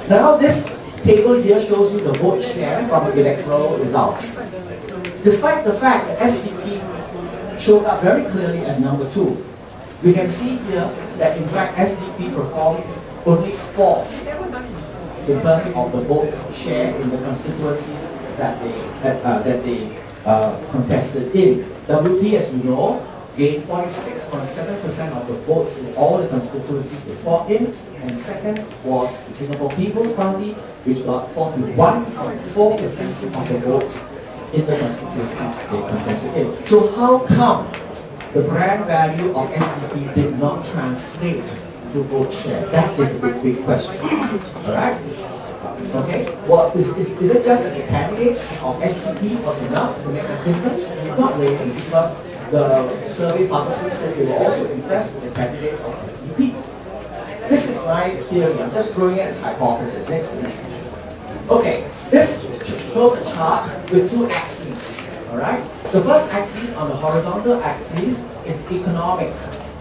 Now this table here shows you the vote share from the electoral results. Despite the fact that SDP showed up very clearly as number 2, we can see here that in fact SDP performed only 4th in terms of the vote share in the constituencies that they contested in. WP, as you know, gained 46.7% of the votes in all the constituencies they fought in, and second was the Singapore People's Party, which got 41.4% of the votes in the constituencies they contested in. So how come the brand value of SDP did not translate to vote share? That is the big question. Alright? Okay? Well, is it just that the candidates of SDP was enough to make a difference? Not really, because the survey participants said they were also impressed with the candidates of SDP. This is my theory. I'm just throwing it as hypothesis. Next, please. Okay, this shows a chart with 2 axes. Alright? The first axis on the horizontal axis is economic.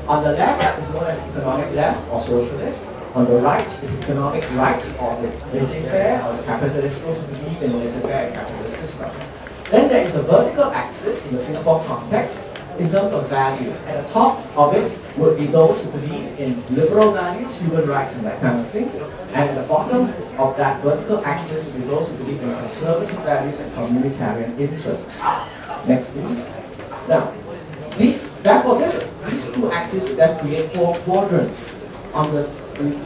On the left is known as economic left or socialist. On the right is economic right or the laissez-faire or the capitalist, those who believe in the laissez-faire and capitalist system. Then there is a vertical axis in the Singapore context in terms of values. At the top of it would be those who believe in liberal values, human rights and that kind of thing. And at the bottom of that vertical axis would be those who believe in conservative values and communitarian interests. Next please. Now, these 2 axes would then create 4 quadrants. On the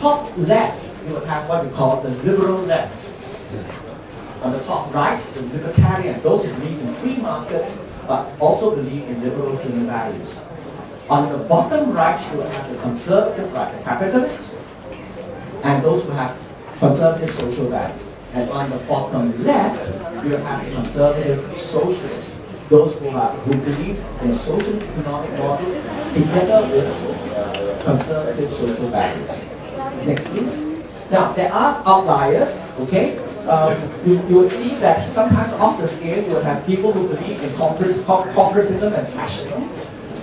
top left, you would have what we call the liberal left. On the top right, the libertarian, those who believe in free markets but also believe in liberal human values. On the bottom right, you will have the conservative right, the capitalist, and those who have conservative social values. And on the bottom left, you will have the conservative socialist, those who believe in a socialist economic model together with conservative social values. Next, please. Now, there are outliers, okay? You would see that sometimes off the scale, you would have people who believe in corporatism and fascism.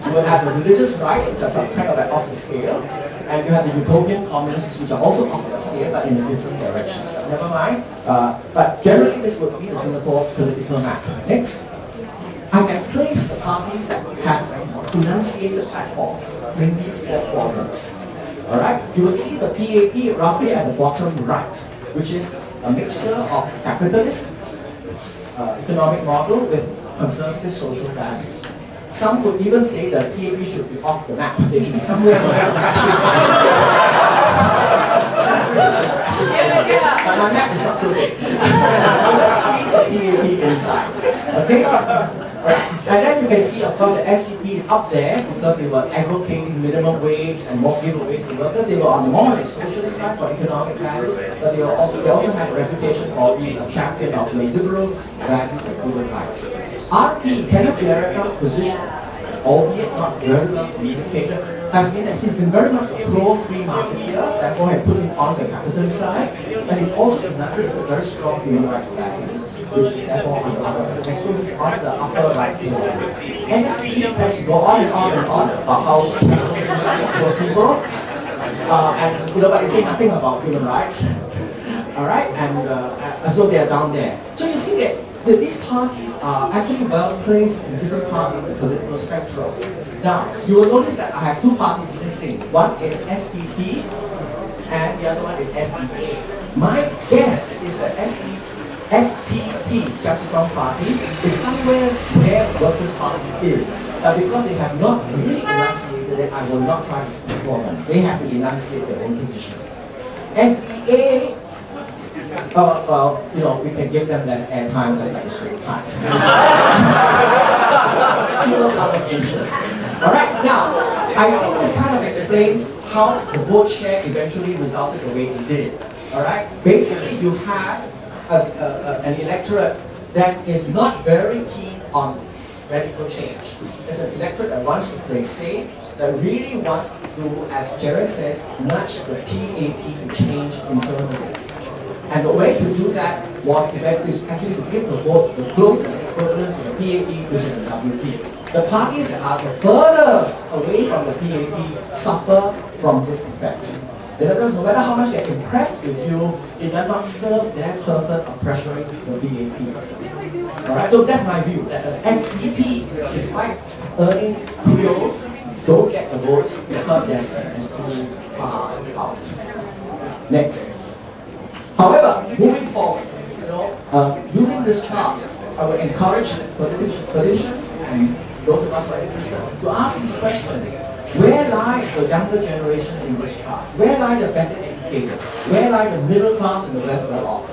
You would have the religious right, which are some kind of like off the scale. And you have the utopian communists, which are also off the scale, but in a different direction. Never mind. But generally, this would be the Singapore political map. Next. I have placed the parties that have enunciated platforms in these 4 quadrants. Alright? You would see the PAP roughly at the bottom right, which is a mixture of capitalist economic model with conservative social values. Some would even say that PAP should be off the map. They should be somewhere in the fascist. But my map is not so big. So let's place the PAP inside. Okay? And then you can see, of course, the SDP is up there because they were advocating minimum wage and more giveaways to workers. They were on the more on the socialist side for economic values, but they also had a reputation of being a champion of the liberal values and human rights. RP, Kenneth Jericka's position, albeit not very well communicated, has been that he's been very much a pro-free marketeer, therefore had put him on the capitalist side, and he's also enunciated a very strong human rights values, which is therefore on the upper side. And so he's on the upper right corner. NSP tends to go on and on and on about how poor people, and but they say nothing about human rights. Alright, and so they are down there. So you see that these parties are actually well placed in different parts of the political spectrum. Now, you will notice that I have 2 parties missing. One is SPP and the other one is SDA. My guess is that SPP, Jackson Party, is somewhere where Workers' Party is. Because they have not really enunciated it, I will not try to speak for them. They have to enunciate their own position. SDA, well, you know, we can give them less airtime just like the Straits Times. People out of interest. Alright, now, I think this kind of explains how the vote share eventually resulted the way it did. Alright, basically you have an electorate that is not very keen on radical change. It's an electorate that wants to play safe, that really wants to, as Jared says, nudge the PAP to change internally. And the way to do that was actually to give the vote the closest equivalent to the PAP, which is the WP. The parties that are the furthest away from the PAP suffer from this effect. In other words, no matter how much they're impressed with you, it does not serve their purpose of pressuring the BAP. Alright, so that's my view, that as SDP, despite earning kudos, don't get the votes because they're seen as too far out. Next. However, moving forward, using this chart, I would encourage politicians and those of us who are interested to ask these questions. Where lie the younger generation in this chart? Where lie the better educated? Where lie the middle class and the less well off?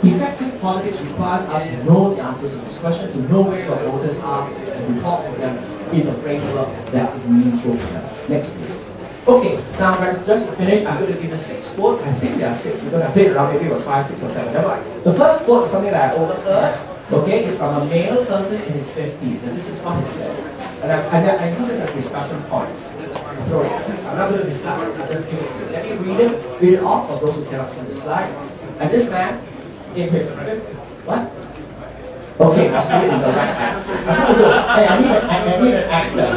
Effective politics requires us to know the answers to this question, to know where the voters are, and to talk to them in a framework that is meaningful to them. Next, please. Okay, now just to finish, I'm going to give you 6 quotes. I think there are 6 because I played around, maybe it was 5, 6, or 7. Never mind. The first quote is something that I overheard. Okay, it's from a male person in his 50s, and this is what he said. And I use this as discussion points. Sorry, I'm not going to discuss it, I'll just give it. Let me read it off for those who cannot see the slide. And this man, in his 50s, what? Okay, I'll speak in the right accent. Hey, I need an actor.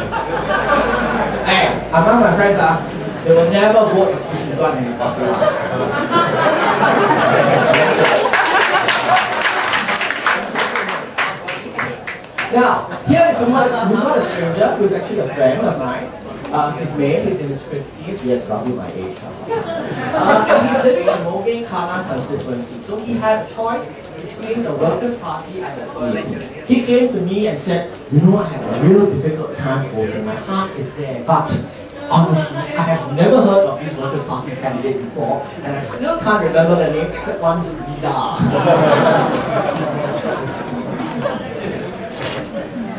Hey, among my friends, they will never vote for Christian John and his popular. Now, here is someone who's not a stranger, who's actually a friend of mine. He's male, he's in his 50s, he is roughly my age. And he's living in Mogaing Kana constituency. So he had a choice between the Workers' Party and the PAP. He came to me and said, you know, I have a real difficult time voting, my heart is there, but honestly, I have never heard of these Workers' Party candidates before, and I still can't remember their names except one Frida.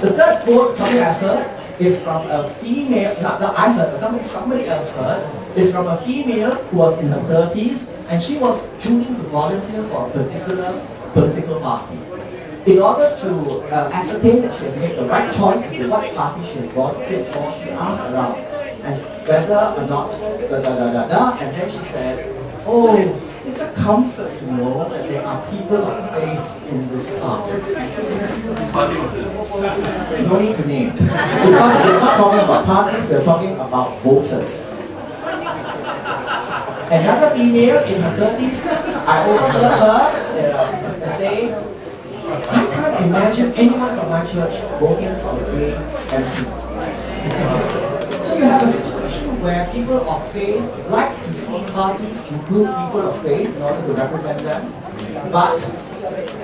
The third quote, something I heard, is from a female, not I heard, but somebody else heard, is from a female who was in her 30s, and she was choosing to volunteer for a particular political party. In order to ascertain that she has made the right choice as to what party she has volunteered for, she asked around, and whether or not, and then she said, oh, it's a comfort to know that there are people of faith in this party. No need to name. Because we're not talking about parties, we're talking about voters. Another female in her 30s, I overheard her say, I can't imagine anyone from my church voting for a gay MP. So you have a situation where people of faith like to see parties include people of faith in order to represent them, but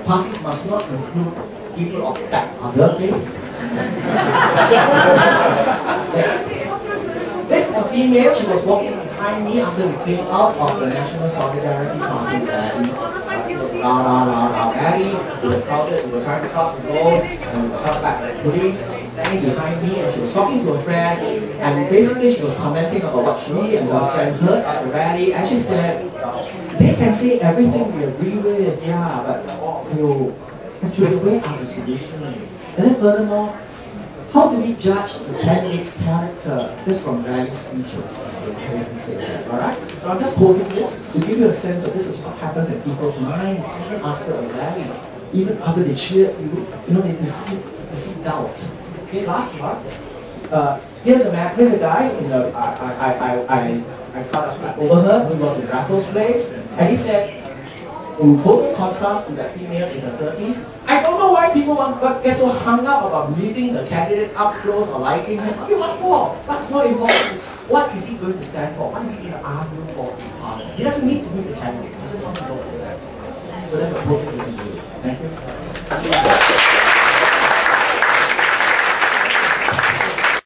parties must not include people of that other faith. Next. This is a female, she was walking behind me after we came out of the National Solidarity Party rally. It was a rally, it was crowded, we were trying to cross the road, and we were held back by the police. Standing behind me, and she was talking to a friend, and basically she was commenting about what she and her friend heard at the rally, and she said, they can say everything we agree with, yeah, but actually where are the solutions? And then furthermore, how do we judge the candidate's character just from rally speeches? Alright? So I'm just quoting this to give you a sense that this is what happens in people's minds even after a rally. Even after they cheer you, they receive doubt. Okay, last one. Here's a guy, I kind of overheard, who was in Raffles Place, and he said, in total contrast to that female in her 30s, I don't know why people get so hung up about meeting the candidate up close or liking him. Okay, what for? What's more important is, what is he going to stand for? What is he going to argue for in Parliament? He doesn't need to meet the candidates, he just wants to know them. So that's a quote